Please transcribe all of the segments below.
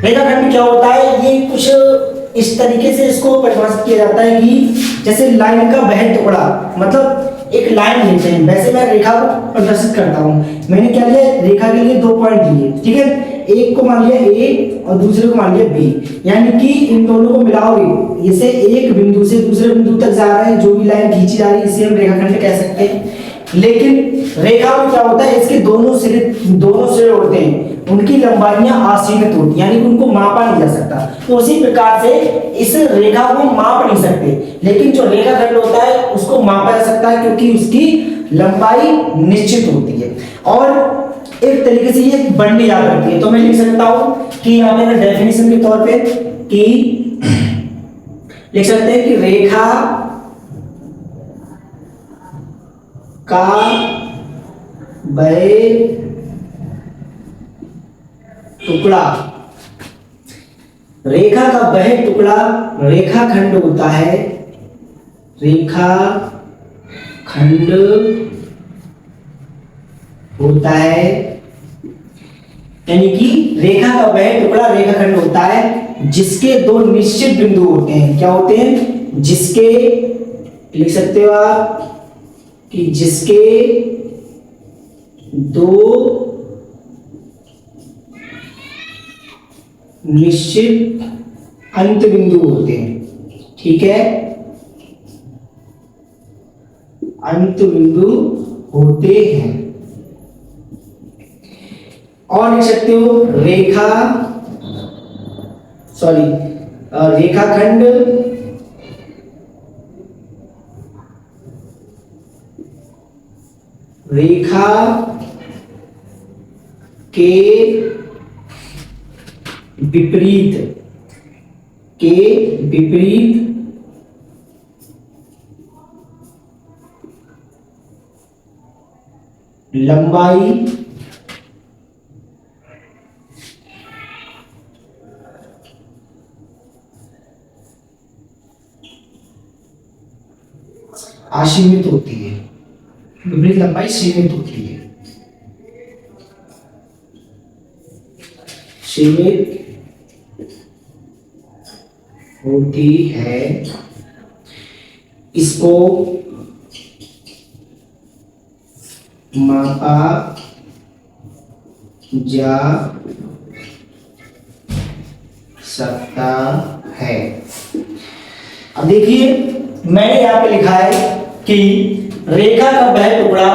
रेखाखंड में क्या होता है, ये कुछ इस तरीके से इसको परिभाषित किया जाता है कि जैसे लाइन का वह टुकड़ा, मतलब एक लाइन लेते हैं, वैसे मैं रेखा को प्रदर्शित करता हूँ। मैंने क्या लिया, रेखा के लिए 2 पॉइंट लिए, ठीक है, एक को मान लिया ए और दूसरे को मान लिया बी, यानी कि इन दोनों को मिलाओगे, इसे एक बिंदु से दूसरे बिंदु तक जा रहा है जो भी लाइन खींची जा रही है, इसे हम रेखाखंड कह सकते हैं। लेकिन रेखा में क्या होता है, इसके दोनों सिरे होते हैं, उनकी लंबाइयां असीमित होती है, यानी कि उनको मापा नहीं जा सकता। तो उसी प्रकार से इस रेखा को माप नहीं सकते, लेकिन जो रेखाखंड होता है उसको मापा जा सकता है, क्योंकि उसकी लंबाई निश्चित होती है और एक तरीके से ये बनने जा करती है। तो मैं लिख सकता हूं कि यहाँ पे डेफिनेशन के तौर पे कि लिख सकते हैं कि रेखा का वह टुकड़ा, रेखा का वह टुकड़ा रेखाखंड होता है, रेखाखंड होता है, यानी कि रेखा का वह टुकड़ा रेखाखंड होता है जिसके 2 निश्चित बिंदु होते हैं। क्या होते हैं, जिसके, लिख सकते हो आप कि जिसके 2 निश्चित अंत बिंदु होते हैं, ठीक है, अंत बिंदु होते हैं। और लिख सकते हो रेखाखंड रेखा के विपरीत लंबाई असीमित होती है, विपरीत लंबाई सीमित होती है, सीमित होती है। इसको मापा जा सकता है। अब देखिए मैंने यहाँ पे लिखा है कि रेखा का वह टुकड़ा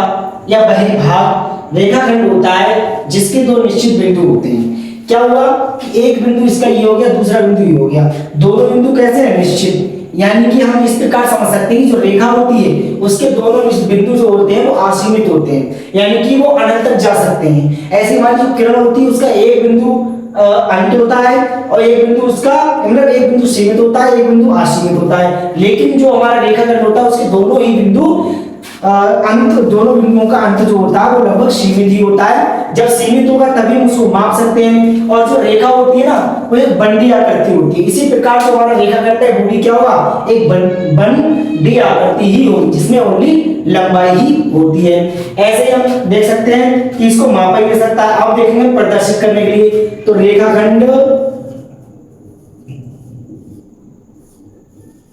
या वह भाग रेखाखंड होता है जिसके 2 निश्चित बिंदु होते हैं। क्या हुआ कि एक बिंदु इसका ये हो गया, दूसरा बिंदु ये हो गया, दोनों बिंदु कैसे है, निश्चित, यानी कि हम इस प्रकार समझ सकते हैं कि जो रेखा होती है उसके दोनों बिंदु जो होते हैं वो असीमित होते हैं, यानी कि वो अनंत तक जा सकते हैं। ऐसी हमारी जो किरण होती है उसका एक बिंदु अंत होता है और एक बिंदु उसका, मतलब एक बिंदु सीमित होता है, एक बिंदु असीमित होता है। लेकिन जो हमारा रेखाखंड होता है उसके दोनों ही बिंदु अंत, दोनों बिंदुओं का अंत जो होता है वो लगभग सीमित ही होता है। जब सीमित होगा तभी हम उसको माप सकते हैं। और जो रेखा होती है ना वो एक बंडी आकृति होती है। इसी प्रकार जो हमारा रेखाखंड है वो भी क्या होगा, एक बंडी आकृति ही होगी जिसमें ओनली लंबाई ही होती है। ऐसे हम देख सकते हैं कि इसको मापा ही जा सकता है। अब देखेंगे प्रदर्शित करने के लिए, तो रेखाखंड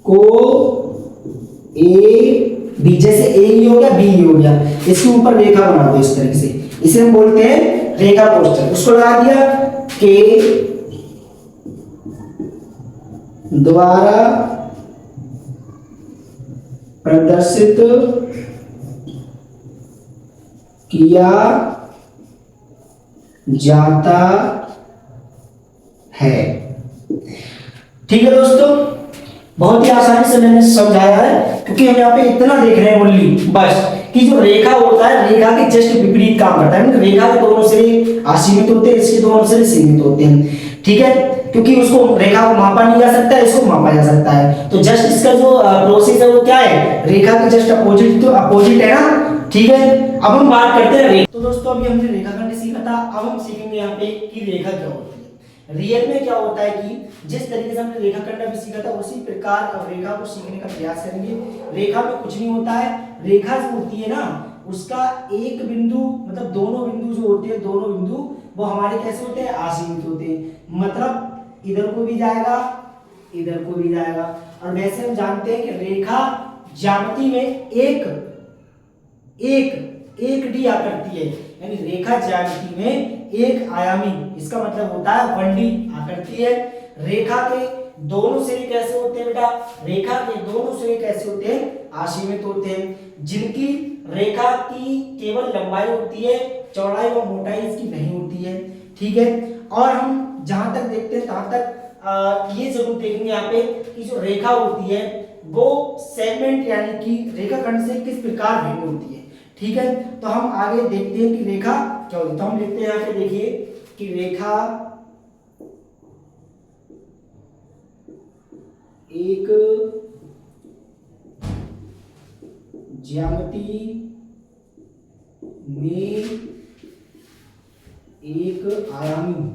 को ए बी, जैसे ए ही हो गया बी ही हो गया, इसके ऊपर रेखा बना दो इस तरीके से, इसे हम बोलते हैं रेखा कोष्ठक। उसको लगा दिया के द्वारा प्रदर्शित किया जाता है। ठीक है दोस्तों, बहुत ही आसानी से मैंने समझाया है, क्योंकि हम यहाँ पे इतना देख रहे हैं ओनली बस कि जो रेखा होता है रेखा के जस्ट विपरीत काम करता है। मतलब रेखा के दोनों सिरे असीमित होते हैं, इसके दोनों सिरे सीमित होते हैं। ठीक है, क्योंकि उसको रेखा को मापा नहीं जा सकता, इसको मापा जा सकता है। तो जस्ट इसका जो प्रोसेस है वो क्या है, रेखा के जस्ट अपोजिट, तो अपोजिट है ना। ठीक है, अब हम बात करते हैं तो दोस्तों अभी हमने रेखाखंड सीखा था, अब हम सीखेंगे यहाँ पे कि रेखा क्या होती है। रियल में क्या होता है कि जिस तरीके से हमने रेखाखंड भी सीखा था उसी प्रकार अब रेखा को सीखने का प्रयास करेंगे। रेखा में कुछ नहीं होता है, रेखा जो होती है ना उसका एक बिंदु, मतलब दोनों बिंदु जो होते हैं दोनों बिंदु वो हमारे कैसे होते हैं, असीमित होते हैं। मतलब इधर को भी जाएगा, इधर को भी जाएगा। और वैसे हम जानते हैं कि रेखा ज्यामिति में एक डी आकृति है, यानी रेखा ज्यामिति में एक आयामी, इसका मतलब होता है 1D आकृति है। रेखा के दोनों सिरे कैसे होते हैं बेटा, रेखा के दोनों सिरे कैसे होते हैं, असीमित होते हैं, जिनकी रेखा की केवल लंबाई होती है, चौड़ाई व मोटाई इसकी नहीं होती है। ठीक है, और हम जहां तक देखते हैं तहां तक ये जरूर देखेंगे यहाँ पे कि जो रेखा होती है वो सेगमेंट यानी कि रेखाखंड से किस प्रकार भिन्न होती है। ठीक है, तो हम आगे देखते हैं कि रेखा क्या होती है। तो हम लिखते हैं यहाँ पे, देखिए कि रेखा एक ज्यामिति में एक आयामी,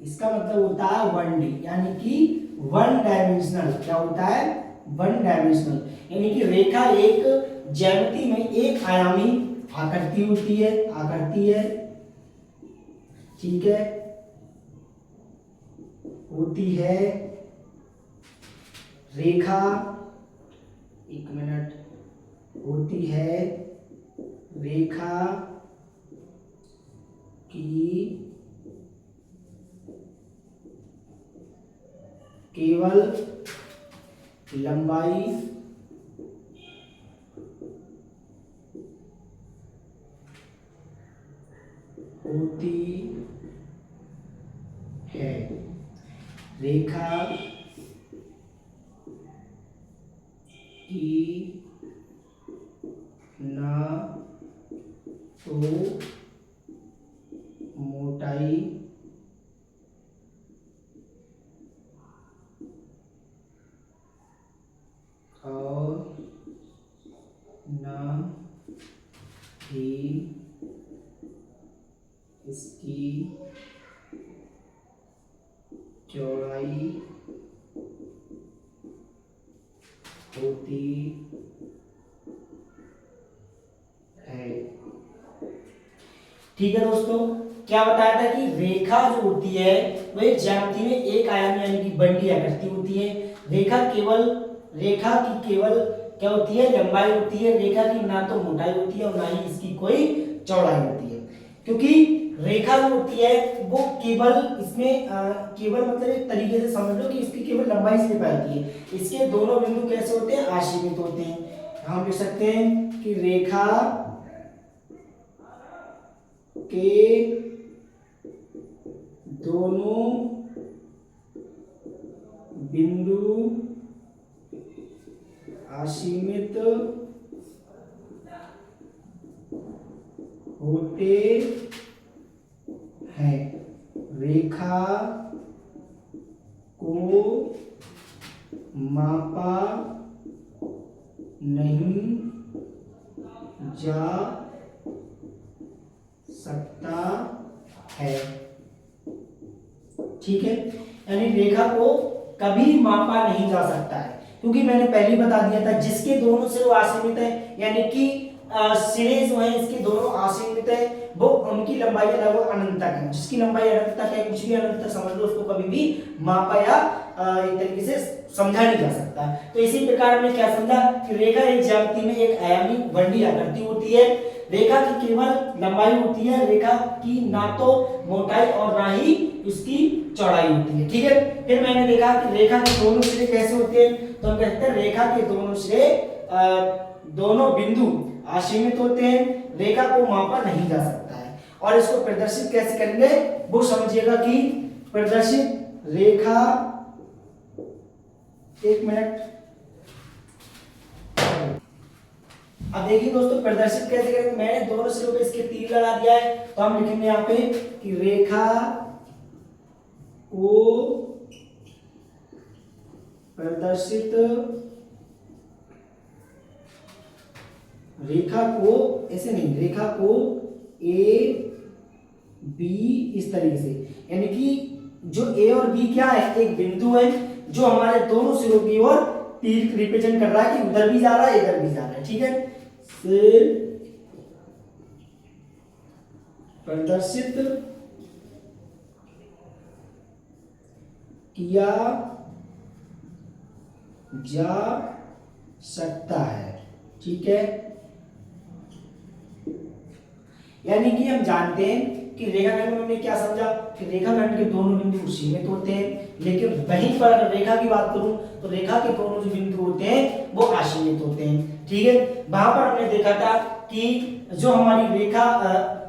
इसका मतलब होता है 1D, यानी कि 1 डायमेंशनल। क्या होता है, 1 डायमेंशनल, यानी कि रेखा एक ज्यामिति में एक आयामी आकृति होती है, आकृति है। ठीक है, होती है। रेखा, एक मिनट, होती है रेखा की केवल लंबाई होती है, रेखा की ना तो मोटाई और न ही इसकी चौड़ाई होती है। ठीक है दोस्तों, क्या बताया था कि रेखा जो होती है वो एक ज्यामिति में एक आयामी यानी कि 1D आकृति होती है। रेखा की केवल क्या होती है, लंबाई होती है। रेखा की ना तो मोटाई होती है और ना ही इसकी कोई चौड़ाई होती है, क्योंकि रेखा जो होती है वो केवल इसमें केवल मतलब एक तरीके से समझ लो कि इसकी केवल लंबाई से पाती है। इसके दोनों बिंदु कैसे होते हैं, असीमित होते हैं। हम लिख सकते हैं कि रेखा के दोनों बिंदु असीमित होते हैं। रेखा को मापा नहीं जा सकता है। ठीक है, यानी रेखा को कभी मापा नहीं जा सकता है, क्योंकि मैंने पहले बता दिया था जिसके दोनों सिरे असीमित है, यानी कि सिरे जो है इसके दोनों असीमित है, वो उनकी लंबाई लगभग अनंत तक है। जिसकी लंबाई अनंत तक है, कुछ भी अनंत तक समझ लो, उसको कभी भी मापा या एक तरीके से समझा नहीं जा सकता। तो इसी प्रकार हमने क्या समझा कि रेखा एक ज्यामिति में एक आयामी 1D आकृति होती है। रेखा की केवल लंबाई होती है, रेखा की ना तो मोटाई और ना ही उसकी चौड़ाई होती है। ठीक है, फिर मैंने देखा कि रेखा के दोनों सिरे कैसे होते हैं, तो हम कहते हैं रेखा के दोनों सिरे दोनों बिंदु असीमित होते हैं, रेखा को मापा नहीं जा सकता है। और इसको प्रदर्शित कैसे करेंगे वो समझिएगा कि प्रदर्शित रेखा, एक मिनट, अब देखिए दोस्तों प्रदर्शित कैसे करेंगे। मैंने दोनों सिरों पे इसके तीर लगा दिया है, तो हम लिखेंगे यहाँ पे कि रेखा को प्रदर्शित, रेखा को ऐसे नहीं, रेखा को ए बी इस तरीके से, यानी कि जो ए और बी क्या है, एक बिंदु है जो हमारे दोनों सिरों की ओर तीर रिप्रेजेंट कर रहा है कि उधर भी जा रहा है इधर भी जा रहा है। ठीक है, सिर प्रदर्शित किया जा सकता है। ठीक है, यानी कि हम जानते हैं कि रेखाखंड में हमने क्या समझा कि रेखाखंड के दोनों बिंदु सीमित होते हैं, लेकिन वहीं पर अगर रेखा की बात करूं तो रेखा के दोनों जो बिंदु होते हैं वो असीमित होते हैं। ठीक है, वहां पर हमने देखा था कि जो हमारी रेखा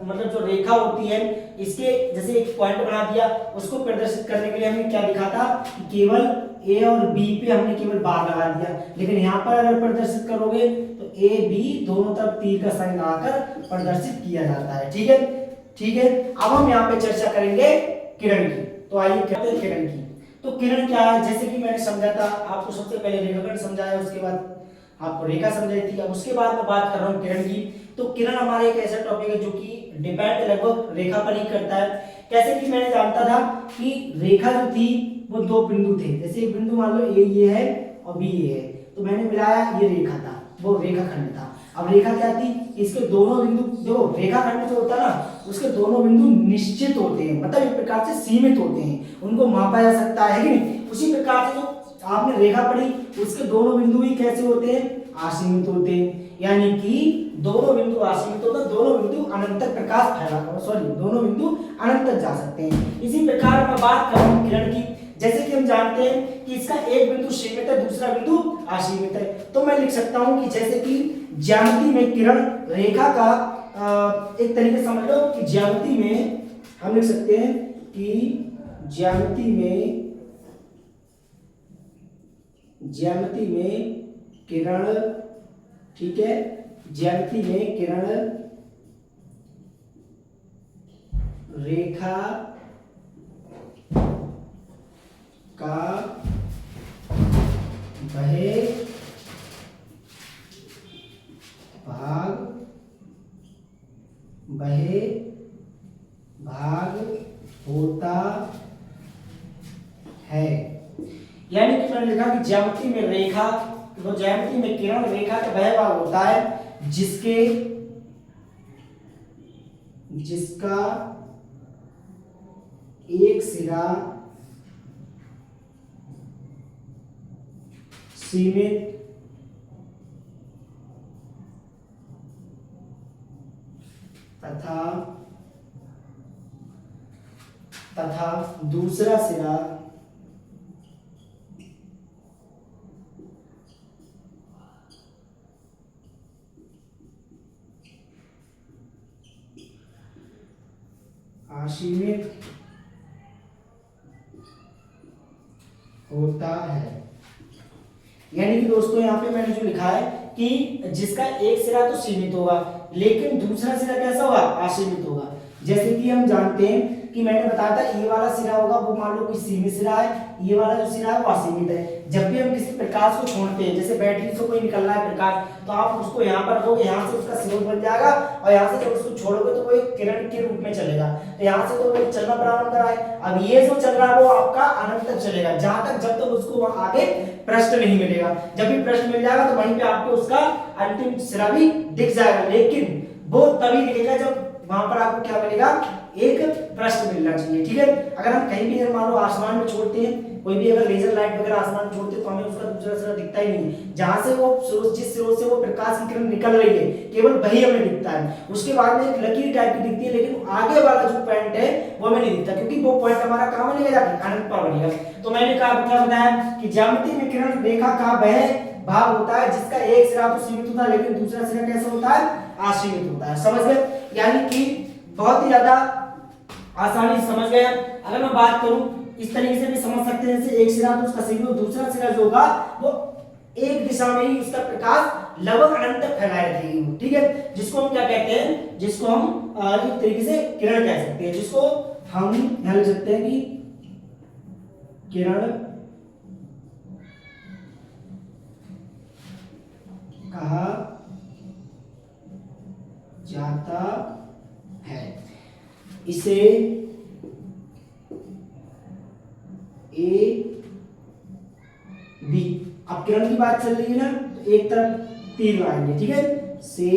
मतलब जो रेखा होती है इसके जैसे एक पॉइंट बना दिया, उसको प्रदर्शित करने के लिए हमने क्या लिखा था कि केवल ए और बी पे हमने केवल बार लगा दिया, लेकिन यहाँ पर अगर प्रदर्शित करोगे तो ए बी दोनों तरफ तीर का साइन लगाकर प्रदर्शित किया जाता है। ठीक है, ठीक है, अब हम यहाँ पे चर्चा करेंगे किरण की। तो आइए कहते हैं किरण की। तो किरण क्या है, जैसे कि मैंने समझा था आपको, सबसे पहले रेखाखंड समझाया, उसके बाद आपको रेखा समझाई थी, अब उसके बाद मैं बात कर रहा हूँ किरण की। तो किरण हमारा एक ऐसा टॉपिक है जो कि डिपेंड लगभग रेखा पर ही करता है। कैसे कि मैंने जानता था कि रेखा जो थी वो दो बिंदु थे, जैसे एक बिंदु मान लो ए ये है और बी ये है, तो मैंने मिलाया ये रेखा था, वो रेखाखंड था। अब रेखा क्या थी, इसके दोनों बिंदु जो रेखाखंड जो होता है ना उसके दोनों बिंदु निश्चित होते हैं, मतलब एक प्रकार से सीमित होते हैं, उनको मापा जा सकता है कि नहीं। उसी प्रकार से जो आपने रेखा पढ़ी उसके दोनों बिंदु भी कैसे होते हैं, असीमित होते हैं, यानी कि दोनों बिंदु असीमित होते हैं, दोनों बिंदु अनंत तक प्रकाश फैला, दोनों बिंदु अनंत तक जा सकते हैं। इसी प्रकार मैं बात कर रहा हूं किरण की। जैसे कि हम जानते हैं कि इसका एक बिंदु सीमित है, दूसरा बिंदु असीमित है, तो मैं लिख सकता हूं कि जैसे कि ज्यामिति में किरण रेखा का एक तरीके से समझ लो कि ज्यामिति में हम लिख सकते हैं कि ज्यामिति में किरण, ठीक है, ज्यामिति में किरण रेखा का वह भाग होता है, यानी कि मैंने लिखा कि ज्यामिति में रेखा, तो ज्यामिति में किरण रेखा का वह भाग होता है जिसका एक सिरा सीमित तथा दूसरा सिरा असीमित होता है। यानी कि दोस्तों यहाँ पे मैंने जो लिखा है कि जिसका एक सिरा तो सीमित होगा लेकिन दूसरा सिरा कैसा होगा, असीमित होगा। जैसे कि हम जानते हैं कि मैंने बताया था ये वाला सिरा होगा वो मान लो कोई सीमित सिरा है, ये वाला जो सिरा है वो असीमित है। जब भी हम किसी प्रकाश को छोड़ते हैं, जैसे बैटरी से कोई निकल रहा है प्रकाश, तो आप उसको यहाँ पर रखोगे, यहाँ से उसका स्रोत बन जाएगा और यहाँ से जब उसको छोड़ोगे तो वो एक किरण के रूप में चलेगा, तो यहाँ से तो वो चलना प्रारंभ करा है। अब ये जो चल रहा है वो आपका अनंत तक चलेगा, जहां तक जब तक उसको आगे प्रश्न नहीं मिलेगा। जब भी प्रश्न मिल जाएगा तो वहीं पे आपको उसका अंतिम सिरा भी दिख जाएगा, लेकिन वो तभी दिखेगा जब वहां पर आपको क्या मिलेगा, एक प्रश्न मिलना चाहिए। ठीक है, अगर हम कहीं भी मान लो आसमान में छोड़ते हैं, कोई भी अगर लेजर लाइट वगैरह आसमान में छोड़ते हैं तो हमें उसका दूसरा सिरा दिखता ही नहीं है। जहां से वो स्रोत, जिस स्रोत से वो प्रकाश की किरण निकल रही है केवल वही हमें दिखता है। उसके बाद में एक लकीर टाइप की दिखती है, लेकिन आगे वाला जो पॉइंट है वो हमें नहीं दिखता, क्योंकि वो पॉइंट हमारा कहां बनेगा, जाके अनंत पर बनेगा। तो मैंने क्या बताया कि ज्यामिति में किरण रेखा का वह भाग होता है जिसका एक सिरा तो सीमित होता है लेकिन दूसरा सिरा कैसा होता है, असीमित होता है। समझ गए, यानी कि बहुत ही ज्यादा आसानी से समझ गए। अगर मैं बात करूं इस तरीके से भी समझ सकते हैं, जैसे एक सिरा तो उसका सीमित, दूसरा सिरा जो होगा वो एक दिशा में ही उसका प्रकाश लगभग अनंत तक फैलाए रखेगी। ठीक है, जिसको हम क्या कहते हैं, जिसको हम एक तरीके से किरण कह सकते हैं, जिसको हम यहां लिख सकते हैं कि किरण कहा जाता है। इसे ए बी, अब किरण की बात चल रही है ना, तो एक तरफ तीर लगाएंगे, ठीक है, से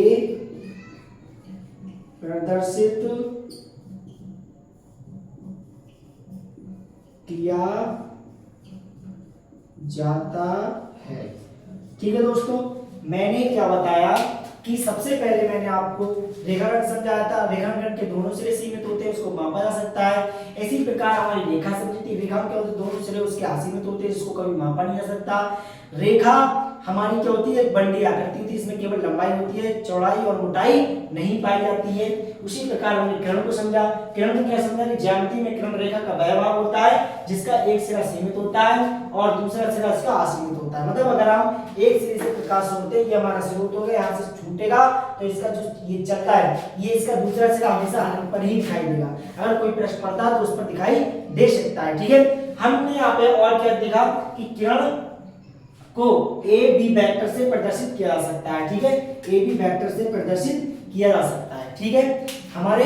प्रदर्शित किया जाता है। ठीक है दोस्तों, मैंने क्या बताया कि सबसे पहले मैंने आपको रेखाखंड समझाया था। रेखाखंड के दोनों सिरे सीमित होते हैं, उसको मापा जा सकता है। इसी प्रकार हमारी रेखा समझी थी। रेखा क्या होती है, दोनों सिरे उसके असीमित होते हैं, जिसको कभी मापा नहीं जा सकता। रेखा हमारी क्या होती है, बंडी आकृति होती है, इसमें केवल लंबाई होती है, चौड़ाई और मोटाई नहीं पाई जाती है। उसी प्रकार हमने किरण को समझा। किरण को क्या समझा कि ज्यामिति में किरण रेखा का वह भाग होता है जिसका एक सिरा सीमित होता है और दूसरा सिरा इसका असीमित होता है। मतलब अगर हम एक सिरे से प्रकाश छोड़ते हैं, ये हमारा स्रोत हो गया, यहाँ से छूटेगा तो इसका जो ये चलता है, ये इसका दूसरा सिरा हमेशा हल पर ही दिखाई देगा। अगर कोई प्रश्न पड़ता है तो उस पर दिखाई दे सकता है। ठीक है, हमने यहाँ पे और क्या देखा कि किरण को ए बी वेक्टर से प्रदर्शित किया जा सकता है। ठीक है, ए बी वेक्टर से प्रदर्शित किया जा सकता है। ठीक है, हमारे